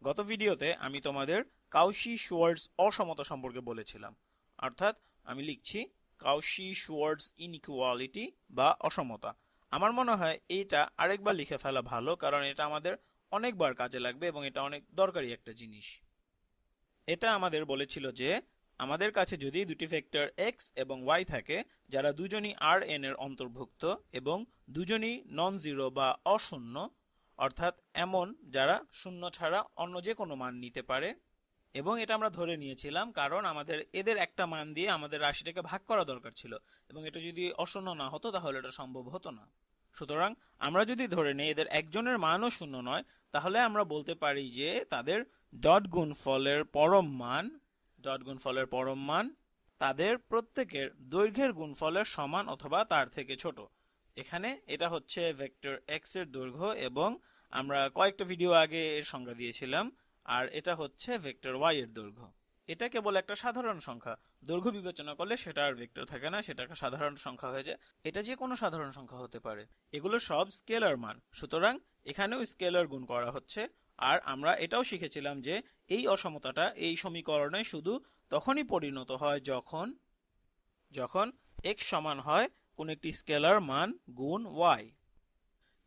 গত ভিডিওতে আমি তোমাদের কাউশি-শুয়ার্টজ অসমতা সম্পর্কে বলেছিলাম, অর্থাৎ আমি লিখছি কাউশি-শুয়ার্টজ ইনইকুয়ালিটি বা অসমতা। আমার মনে হয় এইটা আরেকবার লিখে ফেলা ভালো, কারণ এটা আমাদের অনেকবার কাজে লাগবে এবং এটা অনেক দরকারি একটা জিনিস। এটা আমাদের বলেছিল যে আমাদের কাছে যদি দুটি ভেক্টর এক্স এবং ওয়াই থাকে যারা দুজনই আর এন এর অন্তর্ভুক্ত এবং দুজনই নন জিরো বা অশূন্য, অর্থাৎ এমন যারা শূন্য ছাড়া অন্য যে কোনো মান নিতে পারে, এবং এটা আমরা ধরে নিয়েছিলাম কারণ আমাদের এদের একটা মান দিয়ে আমাদের রাশিটাকে ভাগ করা দরকার ছিল, এবং এটা যদি অশূন্য না হতো তাহলে এটা সম্ভব হতো না। সুতরাং আমরা যদি ধরে নেই এদের একজনের মানও শূন্য নয়, তাহলে আমরা বলতে পারি যে তাদের ডট গুণফলের পরম মান তাদের প্রত্যেকের দৈর্ঘ্যের গুণফলের সমান অথবা তার থেকে ছোট। এখানে এটা হচ্ছে ভেক্টর এক্স এর দৈর্ঘ্য, এবং আমরা কয়েকটা ভিডিও আগে এর সংজ্ঞা দিয়েছিলাম। আর এটা হচ্ছে ভেক্টর ওয়াই এর দৈর্ঘ্য। এটা কেবল একটা সাধারণ সংখ্যা, দৈর্ঘ্য বিবেচনা করলে সেটা আর ভেক্টর থাকে না, সেটা একটা সাধারণ সংখ্যা হয়ে যায়। এটা যে কোনো সাধারণ সংখ্যা হতে পারে, এগুলো সব স্কেলার মান, সুতরাং এখানেও স্কেলার গুণ করা হচ্ছে। আর আমরা এটাও শিখেছিলাম যে এই অসমতাটা এই সমীকরণে শুধু তখনই পরিণত হয় যখন এক্স সমান হয় কোন একটি স্কেলার মান গুণ ওয়াই।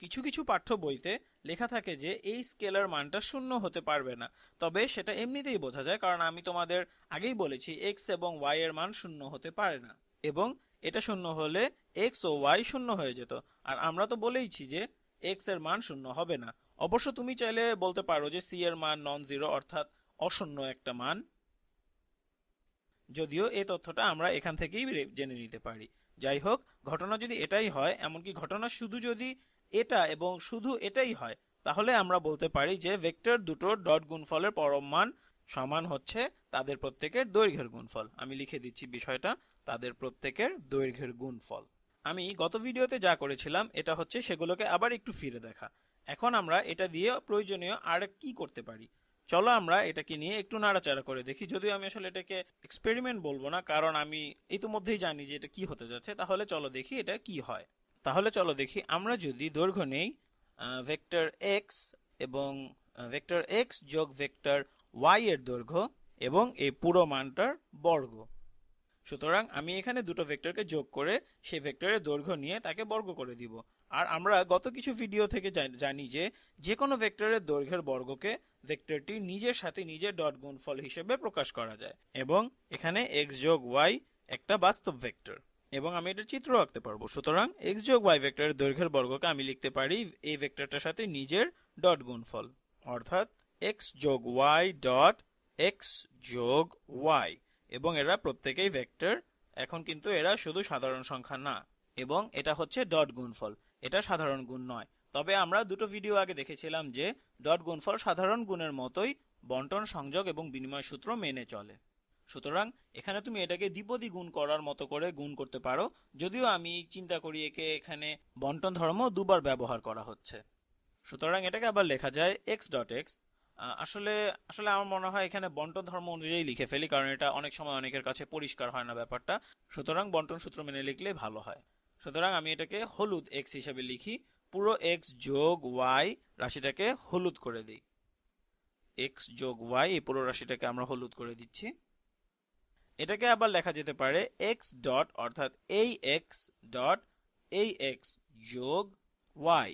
কিছু কিছু পাঠ্য বইতে লেখা থাকে যে এই স্কেলার মানটা শূন্য হতে পারবে না, তবে সেটা এমনিতেই বোঝা যায়, কারণ আমি তোমাদের আগেই বলেছি এক্স এবং ওয়াই এর মান শূন্য হতে পারে না, এবং এটা শূন্য হলে এক্স ও ওয়াই শূন্য হয়ে যেত। আর আমরা তো বলেইছি যে এক্স এর মান শূন্য হবে না। অবশ্য তুমি চাইলে বলতে পারো যে সি এর মান নন জিরো, অর্থাৎ অশূন্য একটা মান, যদিও এই তথ্যটা আমরা এখান থেকেই জেনে নিতে পারি। যাই হোক, ঘটনা যদি এটাই হয়, এমনকি ঘটনা শুধু যদি এটা এবং শুধু এটাই হয়, তাহলে আমরা বলতে পারি যে ভেক্টর দুটোর ডট গুণফলের পরম মান সমান হচ্ছে তাদের প্রত্যেকের দৈর্ঘ্যের গুণফল। আমি লিখে দিচ্ছি বিষয়টা, তাদের প্রত্যেকের দৈর্ঘ্যের গুণফল। আমি গত ভিডিওতে যা করেছিলাম এটা হচ্ছে সেগুলোকে আবার একটু ফিরে দেখা। এখন আমরা এটা দিয়ে প্রয়োজনীয় আর কি করতে পারি, চলো আমরা এটাকে নিয়ে একটু নাড়াচাড়া করে দেখি। যদিও আমি আসলে এটাকে এক্সপেরিমেন্ট বলবো না, কারণ আমি ইতিমধ্যেই জানি যে এটা কি হতে যাচ্ছে। তাহলে চলো দেখি এটা কি হয়। তাহলে চলো দেখি, আমরা যদি দৈর্ঘ্য নেই ভেক্টর এক্স এবং ভেক্টর এক্স যোগ ভেক্টর ওয়াই এর দৈর্ঘ্য এবং এই পুরো মানটার বর্গ। সুতরাং আমি এখানে দুটো ভেক্টরকে যোগ করে সেই ভেক্টরের দৈর্ঘ্য নিয়ে তাকে বর্গ করে দিব। আর আমরা গত কিছু ভিডিও থেকে জানি যে যে কোনো ভেক্টরের দৈর্ঘ্যের বর্গকে ভেক্টরটি নিজের সাথে নিজের ডট গুণফল হিসেবে প্রকাশ করা যায়, এবং এখানে এক্স যোগ ওয়াই একটা বাস্তব ভেক্টর, এবং আমি এটা চিত্র আঁকতে পারবো। সুতরাং এক্স যোগ ওয়াই ভেক্টরের দৈর্ঘ্যের বর্গকে আমি লিখতে পারি এই ভেক্টরটার সাথে নিজের ডট গুণফল, অর্থাৎ এক্স যোগ ওয়াই ডট এক্স যোগ ওয়াই, এবং এরা প্রত্যেকেই ভেক্টর। এখন কিন্তু এরা শুধু সাধারণ সংখ্যা না, এবং এটা হচ্ছে ডট গুণফল, এটা সাধারণ গুণ নয়। তবে আমরা দুটো ভিডিও আগে দেখেছিলাম যে ডট গুণফল সাধারণ গুণের মতোই বন্টন, সংযোগ এবং বিনিময় সূত্র মেনে চলে। সুতরাং এখানে তুমি এটাকে দ্বিপদী গুণ করার মতো করে গুণ করতে পারো, যদিও আমি চিন্তা করি একে এখানে বন্টন ধর্ম দুবার ব্যবহার করা হচ্ছে। সুতরাং এটাকে আবার লেখা যায় এক্স ডট এক্স। আসলে আসলে আমার মনে হয় এখানে বন্টন ধর্ম অনুযায়ী লিখে ফেলি, কারণ এটা অনেক সময় অনেকের কাছে পরিষ্কার হয় না ব্যাপারটা। সুতরাং বন্টন সূত্র মেনে লিখলে ভালো হয়। সুতরাং আমি এটাকে হলুদ এক্স হিসেবে লিখি, পুরো এক্স যোগ ওয়াই রাশিটাকে হলুদ করে দিই। এক্স যোগ ওয়াই এই পুরো রাশিটাকে আমরা হলুদ করে দিচ্ছি। এটাকে আবার লেখা যেতে পারে এক্স ডট, অর্থাৎ এই এক্স ডট এই এক্স যোগ ওয়াই,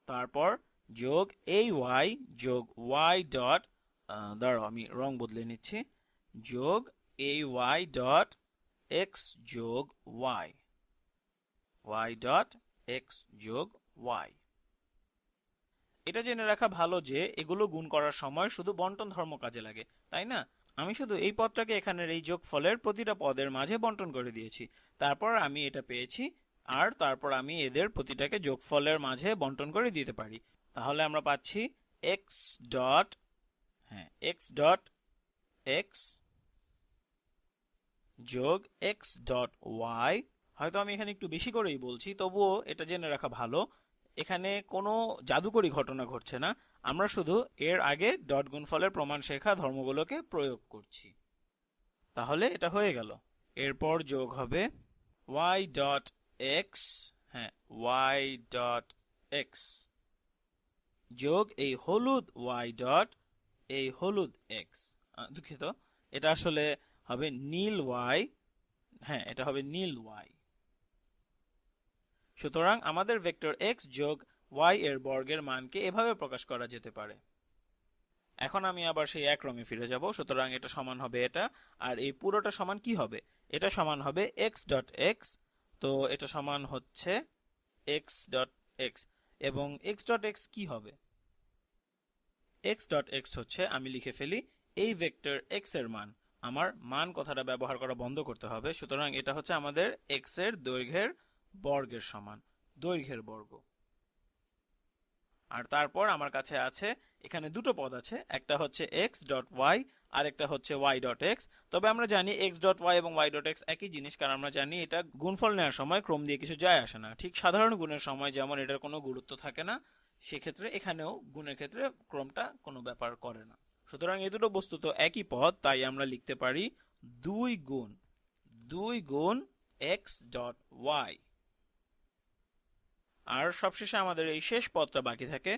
তারপর যোগ এই ওয়াই যোগ ওয়াই ডট, দাঁড়াও আমি রং বদলে নিচ্ছি, যোগ এই ওয়াই ডট এক্স যোগ ওয়াই, ওয়াই ডট এক্স যোগ ওয়াই। এটা জেনে রাখা ভালো যে এগুলো গুণ করার সময় শুধু বন্টন ধর্ম কাজে লাগে, তাই না? আমি শুধু এই পদটাকে এখানের এই যোগফলের প্রতিটা পদের মাঝে বন্টন করে দিয়েছি, তারপর আমি এটা পেয়েছি, আর তারপর আমি এদের প্রতিটাকে যোগফলের মাঝে বন্টন করে দিতে পারি। তাহলে আমরা পাচ্ছি x dot, x dot x যোগ এক্স ডট ওয়াই। হয়তো আমি এখানে একটু বেশি করেই বলছি, তবুও এটা জেনে রাখা ভালো এখানে কোনো জাদুকরী ঘটনা ঘটছে না, আমরা শুধু এর আগে ডট গুণফলের প্রমাণ শেখা ধর্মগুলোকে প্রয়োগ করছি। তাহলে এটা হয়ে গেল। এরপর যোগ হবে y dot x, y dot x যোগ এই হলুদ ওয়াই ডট এই হলুদ এক্স, দুঃখিত, এটা আসলে হবে নীল ওয়াই, হ্যাঁ এটা হবে নীল ওয়াই। সুতরাং আমাদের ভেক্টর এক্স যোগ ওয়াই এর বর্গের মানকে এভাবে প্রকাশ করা যেতে পারে। এখন আমি আবার সেই এক রঙে ফিরে যাব। সুতরাং এটা সমান হবে এটা, আর এই পুরোটা সমান কি হবে, এটা সমান হবে এক্স ডট এক্স। তো এটা সমান হচ্ছে এক্স ডট এক্স, এবং এক্স ডট এক্স কি হবে, এক্স ডট এক্স হচ্ছে, আমি লিখে ফেলি এই ভেক্টর এক্স এর মান। আমার মান কথাটা ব্যবহার করা বন্ধ করতে হবে। সুতরাং এটা হচ্ছে আমাদের এক্স এর দৈর্ঘ্যের বর্গের সমান, দৈর্ঘ্যের বর্গ। আর তারপর আমার কাছে আছে, এখানে দুটো পদ আছে, একটা হচ্ছে এক্স ডট ওয়াই আর একটা হচ্ছে ওয়াই ডট এক্স। তবে আমরা জানি এক্স ডট ওয়াই এবং ওয়াই ডট এক্স একই জিনিস, কারণ আমরা জানি এটা গুণফল নেওয়ার সময় ক্রম দিয়ে কিছু যায় আসে না। ঠিক সাধারণ গুণের সময় যেমন এটার কোনো গুরুত্ব থাকে না, সেক্ষেত্রে এখানেও গুণের ক্ষেত্রে ক্রমটা কোনো ব্যাপার করে না। সুতরাং এই দুটো বস্তুত একই পদ, তাই আমরা লিখতে পারি দুই গুণ এক্স ডট ওয়াই। আর সবশেষে আমাদের এই শেষ পদটা বাকি থাকে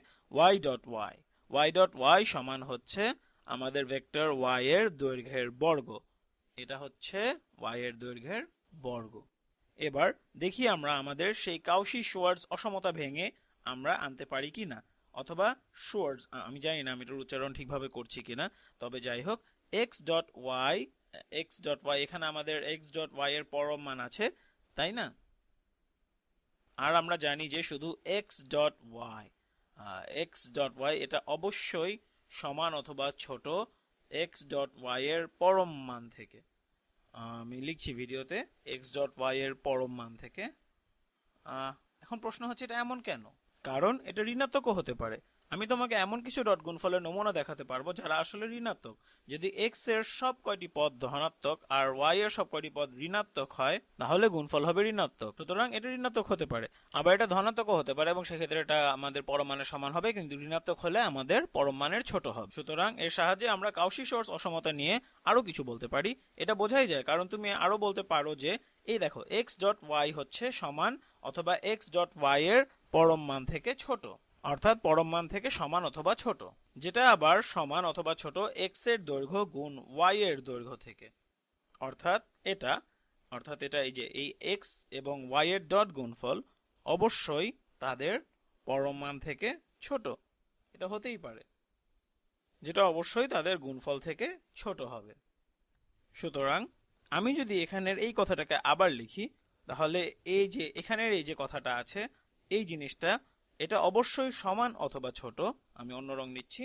y dot y. y dot y সমান হচ্ছে আমাদের ভেক্টর y এর দৈর্ঘ্যের বর্গ। এটা হচ্ছে y এর দৈর্ঘ্যের বর্গ। এবার দেখি আমরা আমাদের সেই কাউশি-শোয়ার্জ অসমতা ভেঙে আমরা আনতে পারি কিনা, অথবা শোয়ার্জ, আমি জানি না আমি এটার উচ্চারণ ঠিকভাবে করছি কিনা, তবে যাই হোক x ডট ওয়াই, এখানে আমাদের x ডট ওয়াই এর পরম মান আছে, তাই না? আর আমরা জানি যে শুধু x ডট ওয়াই এটা অবশ্যই সমান অথবা ছোট x ডট ওয়াই এর পরম মান থেকে। আমি লিখছি ভিডিওতে x ডট ওয়াই এর পরম মান থেকে। এখন প্রশ্ন হচ্ছে এটা এমন কেন, কারণ এটা ঋণাত্মকও হতে পারে। আমি তোমাকে এমন কিছু ডট গুণফলের নমুনা দেখাতে পারবো যারা আসলে ঋণাত্মক। যদি x এর সব কয়টি পদ ধনাত্মক আর y এর সব কয়টি পদ ঋণাত্মক হয়, তাহলে গুণফল হবে ঋণাত্মক। সুতরাং এটা ঋণাত্মক হতে পারে, আবার এটা ধনাত্মকও হতে পারে, এবং সেক্ষেত্রে এটা আমাদের পরম মানের সমান হবে, কিন্তু ঋণাত্মক হলে আমাদের পরম মানের ছোট হবে। সুতরাং এর সাহায্যে আমরা কাউশি-শোয়ার্জ অসমতা নিয়ে আরো কিছু বলতে পারি। এটা বোঝাই যায়, কারণ তুমি আরো বলতে পারো যে এই দেখো x ডট ওয়াই হচ্ছে সমান অথবা x ডট ওয়াই এর পরম মান থেকে ছোট, অর্থাৎ পরম মান থেকে সমান অথবা ছোট, যেটা আবার সমান অথবা ছোট x এর দৈর্ঘ্য গুণ y এর দৈর্ঘ্য থেকে। অর্থাৎ এটা এই যে এই x এবং y এর ডট গুণফল অবশ্যই তাদের পরম মান থেকে ছোট, এটা হতেই পারে, যেটা অবশ্যই তাদের গুণফল থেকে ছোট হবে। সুতরাং আমি যদি এখানের এই কথাটাকে আবার লিখি, তাহলে এই যে এখানের এই যে কথাটা আছে, এই জিনিসটা, এটা অবশ্যই সমান অথবা ছোট। আমি অন্য রং নিচ্ছি,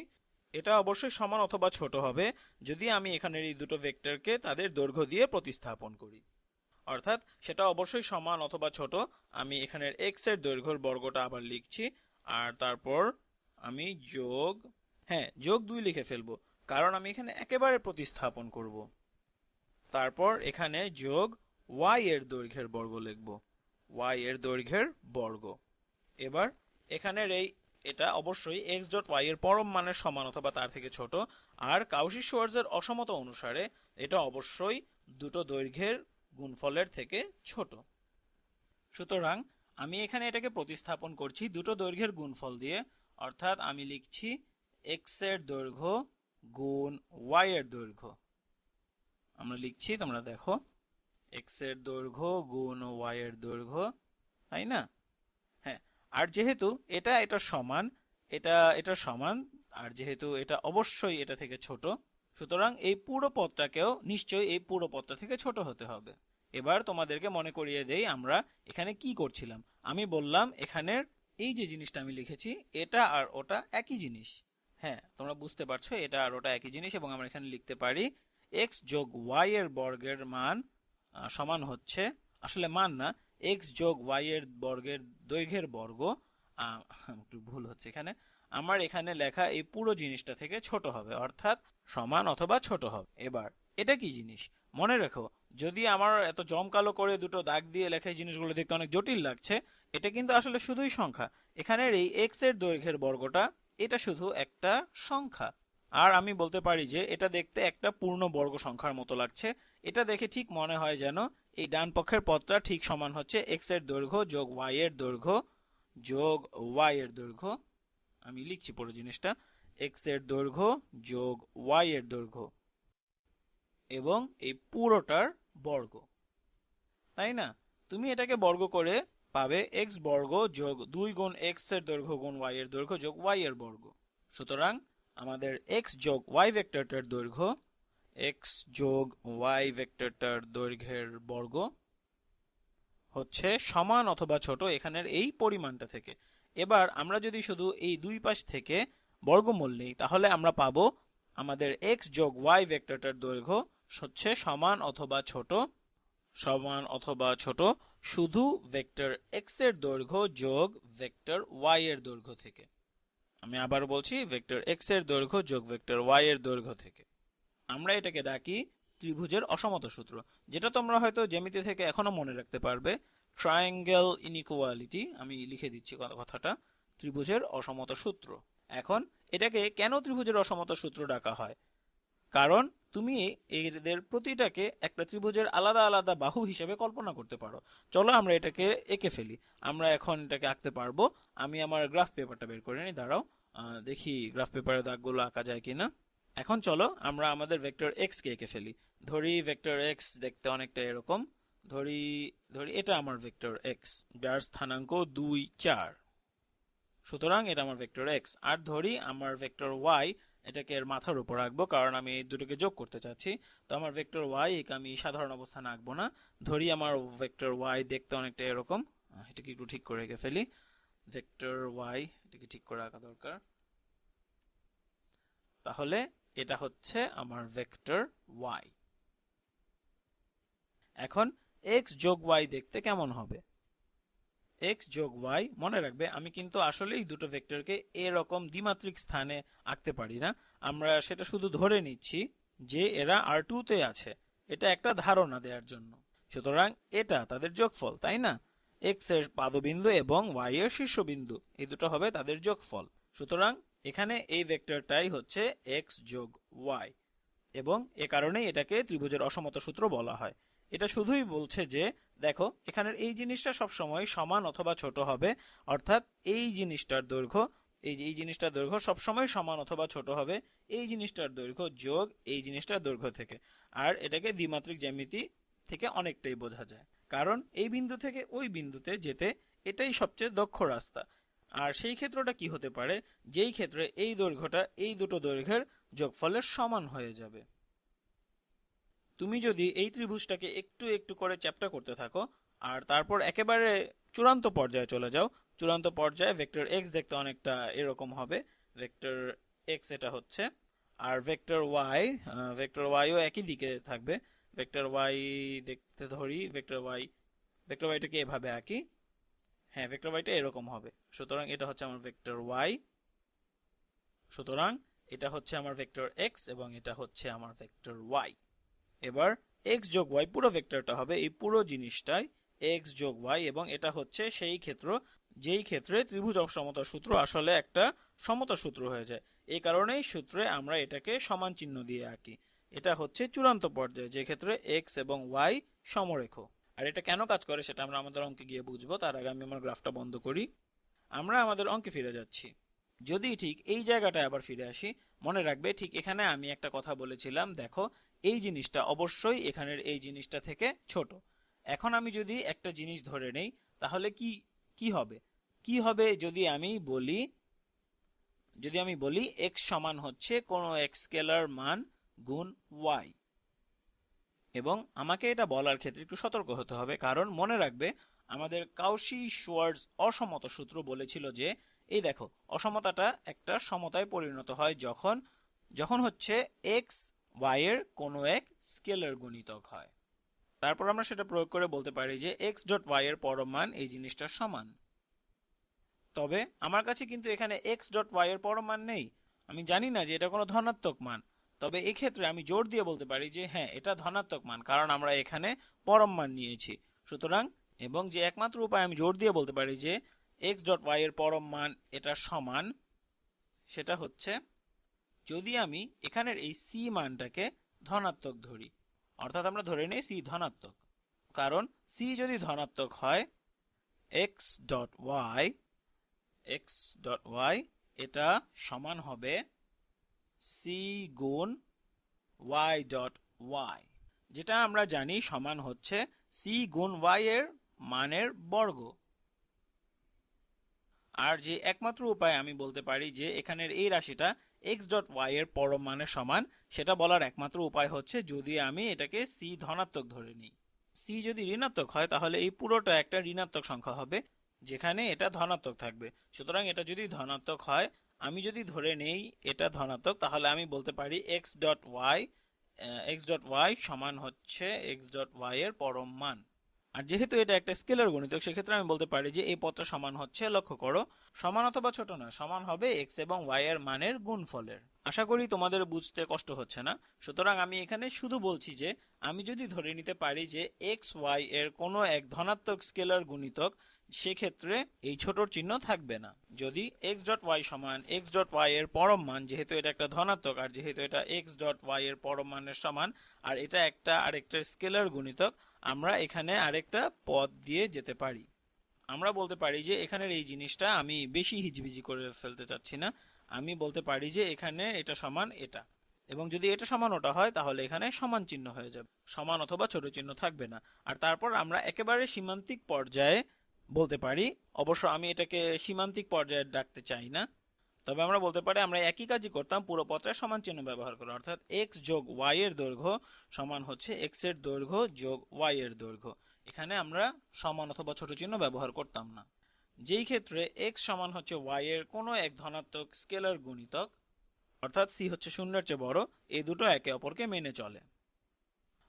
এটা অবশ্যই সমান অথবা ছোট হবে যদি আমি এখানের এই দুটো ভেক্টরকে তাদের দৈর্ঘ্য দিয়ে প্রতিস্থাপন করি। অর্থাৎ সেটা অবশ্যই সমান অথবা ছোট। আমি এখানের x এর দৈর্ঘ্যের বর্গটা আবার লিখছি, আর তারপর আমি যোগ 2 লিখে ফেলবো, কারণ আমি এখানে একেবারে প্রতিস্থাপন করব। তারপর এখানে যোগ y এর দৈর্ঘ্যের বর্গ লিখব, y এর দৈর্ঘ্যের বর্গ। এবার এখানের এটা অবশ্যই x ডট ওয়াই এর পরম মানের সমান অথবা তার থেকে ছোট, আর কাউশি-শোয়ার্জের অসমতা অনুসারে এটা অবশ্যই দুটো দৈর্ঘ্যের গুণফলের থেকে ছোট। সুতরাং আমি এখানে এটাকে প্রতিস্থাপন করছি দুটো দৈর্ঘ্যের গুণফল দিয়ে, অর্থাৎ আমি লিখছি x এর দৈর্ঘ্য গুণ y এর দৈর্ঘ্য। আমরা লিখছি, তোমরা দেখো, x এর দৈর্ঘ্য গুণ y এর দৈর্ঘ্য, তাই না? হ্যাঁ, আর যেহেতু এটা সমান, এটা সমান, আর যেহেতু এটা অবশ্যই এটা থেকে ছোট, সুতরাং এই পুরো পদটাকেও নিশ্চয়ই এই পুরো পদটা থেকে ছোট হতে হবে। এবার তোমাদেরকে মনে করিয়ে দেই আমরা এখানে কি করছিলাম। আমি বললাম এখানের এই যে জিনিসটা আমি লিখেছি, এটা আর ওটা একই জিনিস। হ্যাঁ, তোমরা বুঝতে পারছো, এটা আর ওটা একই জিনিস, এবং আমরা এখানে লিখতে পারি x যোগ y এর বর্গের মান সমান হচ্ছে, আসলে মান না, x যোগ y এর বর্গের দৈর্ঘ্যের বর্গ, একটু ভুল হচ্ছে এখানে, আমার এখানে লেখা এই পুরো জিনিসটা থেকে ছোট হবে, অর্থাৎ সমান অথবা ছোট হবে। এবার এটা কি জিনিস মনে রেখো, যদি আমার এত জমকালো করে দুটো দাগ দিয়ে লেখা এই জিনিসগুলো দেখতে অনেক জটিল লাগছে, এটা কিন্তু আসলে শুধুই সংখ্যা। এখানের এই x এর দৈর্ঘ্যের বর্গটা, এটা শুধু একটা সংখ্যা, আর আমি বলতে পারি যে এটা দেখতে একটা পূর্ণ বর্গ সংখ্যার মতো লাগছে। এটা দেখে ঠিক মনে হয় যেন এই ডান পক্ষের পদটা ঠিক সমান হচ্ছে x এর দৈর্ঘ্য যোগ y এর দৈর্ঘ্য যোগ y এর দৈর্ঘ্য। আমি লিখছি পুরো জিনিসটা, এক্স এর দৈর্ঘ্য যোগ ওয়াই এর দৈর্ঘ্য এবং এই পুরোটার বর্গ, তাই না? তুমি এটাকে বর্গ করে পাবে এক্স বর্গ যোগ 2 গুণ এক্স এর দৈর্ঘ্য গুণ ওয়াই এর দৈর্ঘ্য যোগ ওয়াই এর বর্গ। সুতরাং আমাদের এক্স যোগ ওয়াই ভেক্টরটার দৈর্ঘ্য এক্স যোগ ওয়াই ভেক্টরটার দৈর্ঘ্যের বর্গ হচ্ছে সমান অথবা ছোট এখানের এই পরিমাণটা থেকে। এবার আমরা যদি শুধু এই দুই পাশ থেকে বর্গমূল নিই তাহলে আমরা পাবো আমাদের এক্স যোগ ওয়াই ভেক্টরটার দৈর্ঘ্য হচ্ছে সমান অথবা ছোট শুধু ভেক্টর এক্স এর দৈর্ঘ্য যোগ ভেক্টর ওয়াই এর দৈর্ঘ্য থেকে। আমি আবার বলছি, ভেক্টর এক্স এর দৈর্ঘ্য যোগ ভেক্টর ওয়াই এর দৈর্ঘ্য থেকে। আমরা এটাকে ডাকি ত্রিভুজের অসমতা সূত্র, যেটা তোমরা হয়তো জ্যামিতি থেকে এখনো মনে রাখতে পারবে, ট্রায়াঙ্গেল ইনইকুয়ালিটি। আমি লিখে দিচ্ছি কথাটা, ত্রিভুজের অসমতা সূত্র। এখন এটাকে কেন ত্রিভুজের অসমতা সূত্র ডাকা হয়? কারণ তুমি এদের প্রতিটাকে একটা ত্রিভুজের আলাদা আলাদা বাহু হিসেবে কল্পনা করতে পারো। চলো আমরা এটাকে এঁকে ফেলি। আমরা এখন এটাকে আঁকতে পারবো। আমি আমার গ্রাফ পেপারটা বের করে নিই, দাঁড়াও দেখি গ্রাফ পেপারে দাগগুলো আঁকা যায় কিনা। এখন চলো আমরা আমাদের ভেক্টর এক্স কে এঁকে ফেলি। ধরি ভেক্টর এক্স দেখতে অনেকটা এরকম। ধরি এটা আমার ভেক্টর এক্স, যার স্থানাঙ্ক 2, 4। সুতরাং এটা আমার ভেক্টর এক্স। আর ধরি আমার ভেক্টর ওয়াই, এটাকে এর মাথার উপর রাখবো কারণ আমি এই দুটোকে যোগ করতে চাচ্ছি। তো আমার ভেক্টর ওয়াই একে আমি সাধারণ অবস্থানে আঁকবো না। ধরি আমার ভেক্টর ওয়াই দেখতে অনেকটা এরকম। এটাকে একটু ঠিক করে রেখে ফেলি। ভেক্টর ওয়াই এটাকে ঠিক করে রাখা দরকার। তাহলে এটা হচ্ছে আমার ভেক্টর ওয়াই। এখন এক্স যোগ ওয়াই দেখতে কেমন হবে? এক্স যোগ ওয়াই, মনে রাখবে আমি কিন্তু আসলেই দুটো ভেক্টরকে এরকম দ্বিমাত্রিক স্থানে আঁকতে পারি না। আমরা সেটা শুধু ধরে নিচ্ছি যে এরা R2 তে আছে, এটা একটা ধারণা দেওয়ার জন্য। সুতরাং এটা তাদের যোগফল, তাই না? এক্স এর পাদবিন্দু এবং ওয়াই এর শীর্ষবিন্দু, এই দুটো হবে তাদের যোগফল। সুতরাং এখানে এই ভেক্টরটাই হচ্ছে এক্স যোগ ওয়াই, এবং এ কারণেই এটাকে ত্রিভুজের অসমতা সূত্র বলা হয়। এটা শুধুই বলছে যে দেখো এখানের এই জিনিসটা সবসময় সমান অথবা ছোট হবে, অর্থাৎ এই জিনিসটার দৈর্ঘ্য এই জিনিসটার দৈর্ঘ্য সবসময় সমান অথবা ছোট হবে এই জিনিসটার দৈর্ঘ্য যোগ এই জিনিসটার দৈর্ঘ্য থেকে। আর এটাকে দ্বিমাত্রিক জ্যামিতি থেকে অনেকটাই বোঝা যায়, কারণ এই বিন্দু থেকে ওই বিন্দুতে যেতে এটাই সবচেয়ে দক্ষ রাস্তা। আর সেই ক্ষেত্রটা কি হতে পারে? যেই ক্ষেত্রে এই দৈর্ঘ্যটা এই দুটো দৈর্ঘ্যের যোগফলের সমান হয়ে যাবে। তুমি যদি এই ত্রিভুজটাকে একটু একটু করে চ্যাপ্টা করতে থাকো আর তারপর একেবারে চূড়ান্ত পর্যায়ে চলে যাও, চূড়ান্ত পর্যায়ে ভেক্টর এক্স দেখতে অনেকটা এরকম হবে। ভেক্টর এক্স এটা হচ্ছে, আর ভেক্টর ওয়াইও একই দিকে থাকবে। ভেক্টর ওয়াই দেখতে ধরি, ভেক্টর ওয়াইটাকে এভাবে আঁকি। হ্যাঁ, ভেক্টর ওয়াইটা এরকম হবে। সুতরাং এটা হচ্ছে আমার ভেক্টর ওয়াই। সুতরাং এটা হচ্ছে আমার ভেক্টর এক্স এবং এটা হচ্ছে আমার ভেক্টর ওয়াই। এবার এক্স যোগ ওয়াই পুরো ভেক্টরটা হবে এই পুরো জিনিসটাই এক্স যোগ ওয়াই, এবং এটা হচ্ছে সেই ক্ষেত্র যেই ক্ষেত্রে ত্রিভুজ অসমতা সূত্র আসলে একটা সমতা সূত্র হয়ে যায়। এই কারণেই সূত্রে আমরা এটাকে সমান চিহ্ন দিয়ে আঁকি। এটা হচ্ছে চূড়ান্ত পর্যায়ে, যে ক্ষেত্রে এক্স এবং ওয়াই সমরেখ। আর এটা কেন কাজ করে সেটা আমরা আমাদের অঙ্কে গিয়ে বুঝবো। তার আগে আমি আমার গ্রাফটা বন্ধ করি। আমরা আমাদের অঙ্কে ফিরে যাচ্ছি। যদি ঠিক এই জায়গাটায় আবার ফিরে আসি, মনে রাখবে ঠিক এখানে আমি একটা কথা বলেছিলাম, দেখো এই জিনিসটা অবশ্যই এখানের এই জিনিসটা থেকে ছোট। এখন আমি যদি একটা জিনিস ধরে নেই তাহলে কি হবে যদি আমি বলি x সমান হচ্ছে কোনো এক স্কেলার মান গুণ y। এবং আমাকে এটা বলার ক্ষেত্রে একটু সতর্ক হতে হবে, কারণ মনে রাখবে আমাদের কাউশি-শুয়ার্টজ অসমতা সূত্র বলেছিল যে এই দেখো অসমতাটা একটা সমতায় পরিণত হয় যখন হচ্ছে x y এর কোনো এক স্কেলার গুণিতক হয়। তারপর আমরা সেটা প্রয়োগ করে বলতে পারি যে x ডট y এর পরম মান এই জিনিসটার সমান। তবে আমার কাছে কিন্তু এখানে x ডট y এর পরম মান নেই, আমি জানি না যে এটা কোনো ধনাত্মক মান। তবে এক্ষেত্রে আমি জোর দিয়ে বলতে পারি যে হ্যাঁ, এটা ধনাত্মক মান, কারণ আমরা এখানে পরম মান নিয়েছি। সুতরাং এবং যে একমাত্র উপায় আমি জোর দিয়ে বলতে পারি যে x ডট y এর পরম মান এটা সমান, সেটা হচ্ছে যদি আমি এখানের এই c মানটাকে ধনাত্মক ধরি। অর্থাৎ আমরা ধরে নিই c ধনাত্মক, কারণ c যদি ধনাত্মক হয় x ডট y এটা সমান হবে সি গুণ y ডট y, যেটা আমরা জানি সমান হচ্ছে সি গুণ y এর মানের বর্গ। আর যে একমাত্র উপায় আমি বলতে পারি যে এখানের এই রাশিটা x ডট y এর পরম মানের সমান, সেটা বলার একমাত্র উপায় হচ্ছে যদি আমি এটাকে c ধনাত্মক ধরে নিই। c যদি ঋণাত্মক হয় তাহলে এই পুরোটা একটা ঋণাত্মক সংখ্যা হবে, যেখানে এটা ধনাত্মক থাকবে। সুতরাং এটা যদি ধনাত্মক হয়, আমি যদি ধরে নেই এটা ধনাত্মক, তাহলে আমি বলতে পারি x ডট y সমান হচ্ছে x ডট y এর পরম মান। আর যেহেতু এটা একটা স্কেলার গণিতক, সেক্ষেত্রে আমি বলতে পারি যে এই পদটা সমান হচ্ছে, লক্ষ্য করো, সমান অথবা ছোট নয়, সমান হবে x এবং y এর মানের গুণফলের। আশা করি তোমাদের বুঝতে কষ্ট হচ্ছে না। সুতরাং আমি এখানে শুধু বলছি যে আমি যদি ধরে নিতে পারি যে x y এর কোনো এক ধনাত্মক স্কেলার গুণিতক, সেক্ষেত্রে এই ছোটর চিহ্ন থাকবে না। যদি x ডট y সমান x ডট y এর পরম মান, যেহেতু এটা একটা ধনাত্মক আর যেহেতু এটা x ডট y এর পরম মানের সমান, আর এটা একটা আরেকটা স্কেলার গুণিতক, আমরা এখানে আরেকটা পদ দিয়ে যেতে পারি। আমরা বলতে পারি যে এখানের এই জিনিসটা আমি বেশি হিজিবিজি করে ফেলতে চাচ্ছি না, আমি বলতে পারি যে এখানে এটা সমান এটা, এবং যদি এটা সমান ওটা হয় তাহলে এখানে সমান চিহ্ন হয়ে যাবে, সমান অথবা ছোট চিহ্ন থাকবে না। আর তারপর আমরা একেবারে সীমান্তিক পর্যায়ে বলতে পারি, অবশ্য আমি এটাকে সীমান্তিক পর্যায়ে ডাকতে চাই না, তবে আমরা বলতে পারি আমরা একই কাজই করতাম পুরো পত্রে সমান চিহ্ন ব্যবহার করে, অর্থাৎ x যোগ y এর দৈর্ঘ্য সমান হচ্ছে x এর দৈর্ঘ্য যোগ y এর দৈর্ঘ্য। এখানে আমরা সমান অথবা ছোট চিহ্ন ব্যবহার করতাম না। যেই ক্ষেত্রে x সমান হচ্ছে y এর কোনো এক ধনাত্মক স্কেলার গুণিতক, অর্থাৎ c হচ্ছে শূন্যের চেয়ে বড়, এই দুটো একে অপরকে মেনে চলে।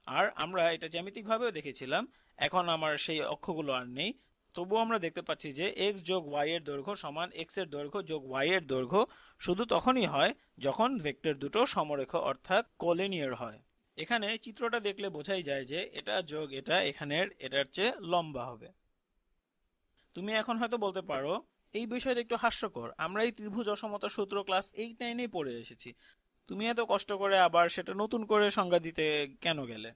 আর আমরা এটা জ্যামিতিকভাবেও দেখেছিলাম, এখন আমার সেই অক্ষগুলো আর নেই, তবুও আমরা দেখতে পাচ্ছি যে x যোগ y এর দৈর্ঘ্য সমান x এর দৈর্ঘ্য যোগ y এর দৈর্ঘ্য শুধু তখনই হয় যখন ভেক্টর দুটো সমরেখ অর্থাৎ কোলিনিয়ার হয়। এখানে চিত্রটা দেখলে বোঝাই যায় যে এটা যোগ এটা এখানের এটার চেয়ে লম্বা হবে। তুমি এখন হয়তো বলতে পারো এই বিষয়টা একটু হাস্যকর, আমরা এই ত্রিভুজ অসমতার সূত্র ক্লাস 8-9 পড়ে এসেছি, তুমি এত কষ্ট করে আবার সেটা নতুন করে সংজ্ঞা দিতে কেন গেলে?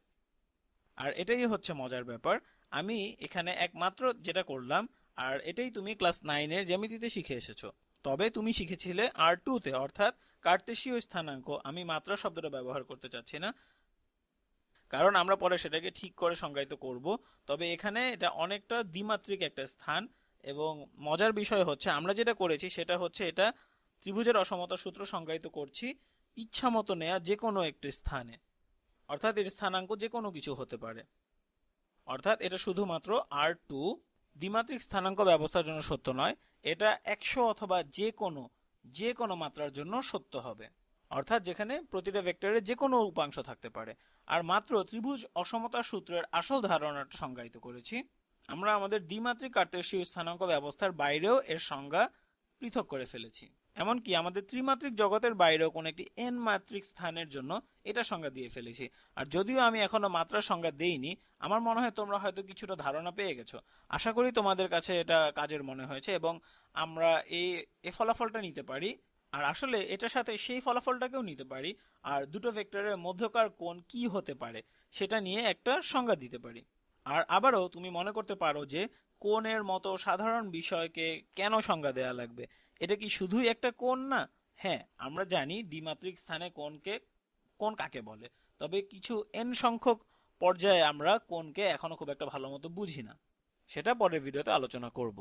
আর এটাই হচ্ছে মজার ব্যাপার, আমি এখানে একমাত্র যেটা করলাম, আর এটাই তুমি ক্লাস 9-এর জ্যামিতিতে শিখে এসেছো। তবে তুমি শিখেছিলে R2-তে, অর্থাৎ কার্তেশীয় স্থানাঙ্ক। আমি মাত্রা শব্দটা ব্যবহার করতে চাচ্ছি না, কারণ আমরা পরে সেটাকে ঠিক করে সংজ্ঞায়িত করব। তবে এখানে এটা অনেকটা দ্বিমাত্রিক একটা স্থান, এবং মজার বিষয় হচ্ছে আমরা যেটা করেছি সেটা হচ্ছে এটা ত্রিভুজের অসমতা সূত্র সংজ্ঞায়িত করছি ইচ্ছা মতো নেয়া যে কোনো একটি স্থানে, অর্থাৎ এর স্থানাঙ্ক যে কোনো কিছু হতে পারে, অর্থাৎ এটা শুধুমাত্র R2 দ্বিমাত্রিক স্থানাঙ্ক ব্যবস্থার জন্য সত্য নয়, এটা 100 অথবা যে কোনো মাত্রার জন্য সত্য হবে, অর্থাৎ যেখানে প্রতিটা ভেক্টরের যে কোনো উপাংশ থাকতে পারে। আর মাত্র ত্রিভুজ অসমতা সূত্রের আসল ধারণাটা সংজ্ঞায়িত করেছি, আমরা আমাদের দ্বিমাত্রিক কার্তেশীয় স্থানাঙ্ক ব্যবস্থার বাইরেও এর সংজ্ঞা পৃথক করে ফেলেছি। এমনকি আমাদের ত্রিমাত্রিক জগতের বাইরেও কোন একটি এন মাত্রিক স্থানের জন্য এটা সংজ্ঞা দিয়ে ফেলেছি। আর যদিও আমি এখনো মাত্রার সংজ্ঞা দেইনি, আমার মনে হয় তোমরা হয়তো কিছুটা ধারণা পেয়ে গেছো। আশা করি তোমাদের কাছে এটা কাজের মনে হয়েছে এবং আমরা এই ফলাফলটা নিতে পারি, আর আসলে এটার সাথে সেই ফলাফলটাকেও নিতে পারি, আর দুটো ভেক্টরের মধ্যকার কোণ কি হতে পারে সেটা নিয়ে একটা সংজ্ঞা দিতে পারি। আর আবারও তুমি মনে করতে পারো যে কোণের মতো সাধারণ বিষয়কে কেন সংজ্ঞা দেয়া লাগবে, এটা কি শুধুই একটা কোণ না? হ্যাঁ, আমরা জানি দ্বিমাত্রিক স্থানে কোণ কাকে বলে, তবে কিছু এন সংখ্যক পর্যায়ে আমরা কোণকে এখনো খুব একটা ভালো মতো বুঝি না, সেটা পরের ভিডিওতে আলোচনা করব।